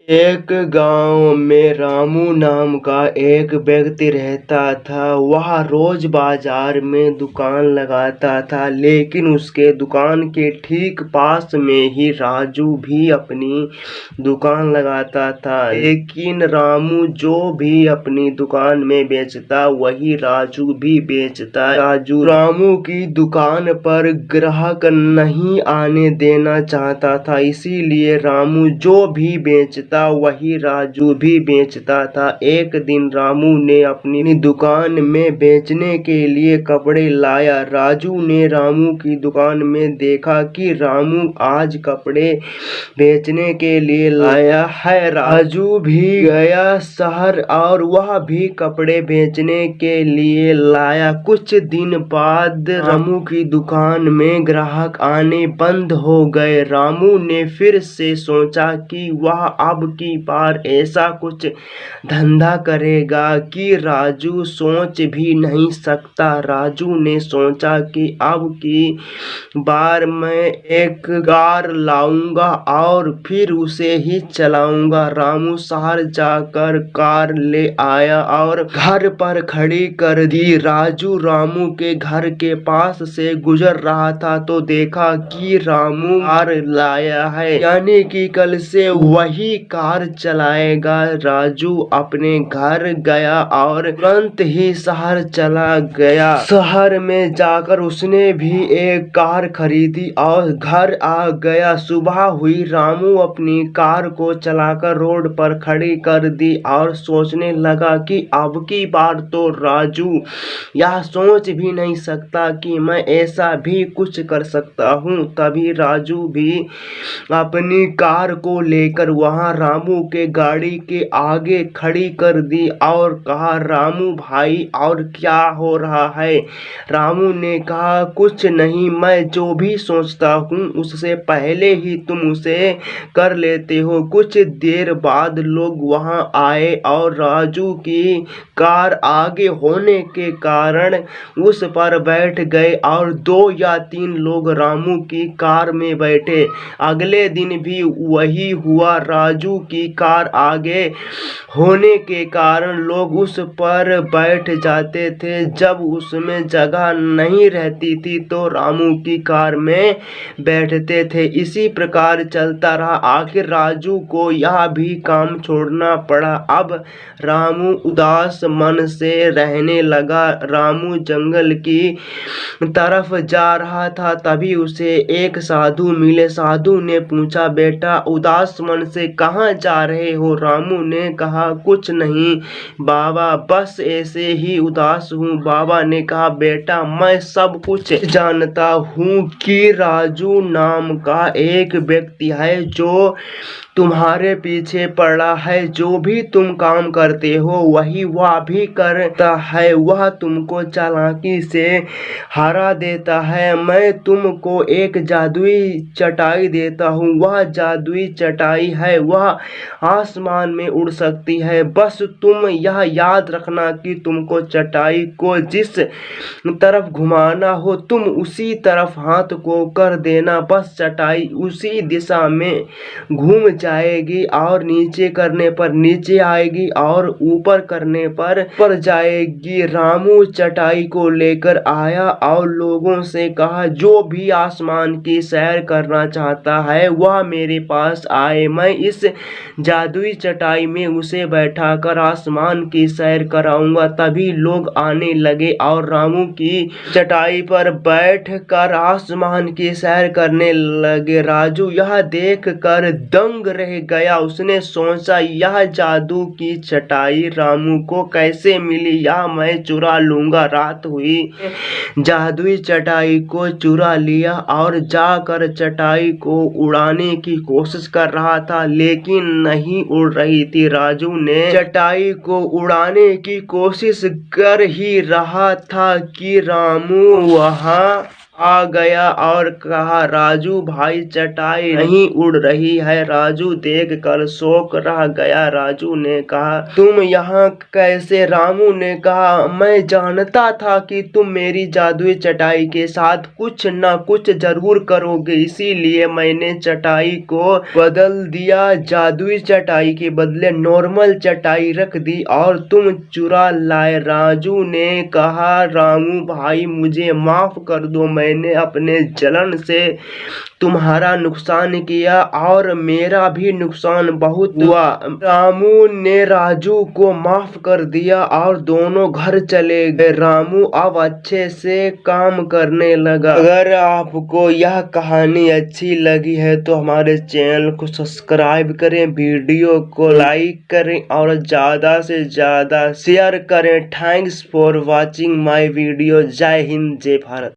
एक गांव में रामू नाम का एक व्यक्ति रहता था। वह रोज बाजार में दुकान लगाता था, लेकिन उसके दुकान के ठीक पास में ही राजू भी अपनी दुकान लगाता था। लेकिन रामू जो भी अपनी दुकान में बेचता वही राजू भी बेचता। रामू की दुकान पर ग्राहक नहीं आने देना चाहता था, इसीलिए रामू जो भी बेचता वही राजू भी बेचता था। एक दिन रामू ने अपनी दुकान में बेचने के लिए कपड़े लाया। राजू ने रामू की दुकान में देखा कि रामू आज कपड़े बेचने के लिए लाया है। राजू भी गया शहर और वह भी कपड़े बेचने के लिए लाया। कुछ दिन बाद रामू की दुकान में ग्राहक आने बंद हो गए। रामू ने फिर से सोचा कि वह अब की बार ऐसा कुछ धंधा करेगा कि राजू सोच भी नहीं सकता। राजू ने सोचा कि अब की बार मैं एक कार लाऊंगा और फिर उसे ही चलाऊंगा। रामू शहर जाकर कार ले आया और घर पर खड़ी कर दी। राजू रामू के घर के पास से गुजर रहा था तो देखा कि रामू कार लाया है, यानी कि कल से वही कार चलाएगा। राजू अपने घर गया और तुरंत ही शहर चला गया। शहर में जाकर उसने भी एक कार खरीदी और घर आ गया। सुबह हुई, रामू अपनी कार को चलाकर रोड पर खड़ी कर दी और सोचने लगा कि अब की बार तो राजू यह सोच भी नहीं सकता कि मैं ऐसा भी कुछ कर सकता हूँ। तभी राजू भी अपनी कार को लेकर वहां रामू के गाड़ी के आगे खड़ी कर दी और कहा, रामू भाई और क्या हो रहा है? रामू ने कहा, कुछ नहीं, मैं जो भी सोचता हूँ उससे पहले ही तुम उसे कर लेते हो। कुछ देर बाद लोग वहां आए और राजू की कार आगे होने के कारण उस पर बैठ गए और 2 या 3 लोग रामू की कार में बैठे। अगले दिन भी वही हुआ। राजू की कार आगे होने के कारण लोग उस पर बैठ जाते थे। जब उसमें जगह नहीं रहती थी तो रामू की कार में बैठते थे। इसी प्रकार चलता रहा। आखिर राजू को यह भी काम छोड़ना पड़ा। अब रामू उदास मन से रहने लगा। रामू जंगल की तरफ जा रहा था, तभी उसे एक साधु मिले। साधु ने पूछा, बेटा उदास मन से कहाँ जा रहे हो? रामू ने कहा, कुछ नहीं बाबा, बस ऐसे ही उदास हूँ। बाबा ने कहा, बेटा मैं सब कुछ जानता हूँ कि राजू नाम का एक व्यक्ति है जो तुम्हारे पीछे पड़ा है। जो भी तुम काम करते हो वही वह भी करता है। वह तुमको चालाकी से हरा देता है। मैं तुमको एक जादुई चटाई देता हूँ। वह जादुई चटाई है, वह आसमान में उड़ सकती है। बस तुम यह याद रखना कि तुमको चटाई को जिस तरफ घुमाना हो तुम उसी तरफ हाथ को कर देना। बस चटाई उसी दिशा में घूम जाएगी और नीचे करने पर नीचे आएगी और ऊपर करने पर ऊपर जाएगी। रामू चटाई को लेकर आया और लोगों से कहा, जो भी आसमान की सैर करना चाहता है वह मेरे पास आए। मैं इस जादुई चटाई में उसे बैठाकर आसमान की सैर कराऊंगा। तभी लोग आने लगे और रामू की चटाई पर बैठकर आसमान की सैर करने लगे। राजू यह देख कर दंग रह गया। उसने सोचा, यह जादू की चटाई रामू को कैसे मिली? यह मैं चुरा लूंगा। रात हुई, जादुई चटाई को चुरा लिया और जाकर चटाई को उड़ाने की कोशिश कर रहा था, लेकिन नहीं उड़ रही थी। राजू ने चटाई को उड़ाने की कोशिश कर ही रहा था कि रामू वहां आ गया और कहा, राजू भाई चटाई नहीं उड़ रही है। राजू देख कर शौक रह गया। राजू ने कहा, तुम यहाँ कैसे? रामू ने कहा, मैं जानता था कि तुम मेरी जादुई चटाई के साथ कुछ न कुछ जरूर करोगे, इसीलिए मैंने चटाई को बदल दिया। जादुई चटाई के बदले नॉर्मल चटाई रख दी और तुम चुरा लाए। राजू ने कहा, रामू भाई मुझे माफ कर दो, मैंने अपने जलन से तुम्हारा नुकसान किया और मेरा भी नुकसान बहुत हुआ। रामू ने राजू को माफ कर दिया और दोनों घर चले गए। रामू अब अच्छे से काम करने लगा। अगर आपको यह कहानी अच्छी लगी है तो हमारे चैनल को सब्सक्राइब करें, वीडियो को लाइक करें और ज़्यादा से ज़्यादा शेयर करें। Thanks for watching my video. जय हिंद, जय भारत।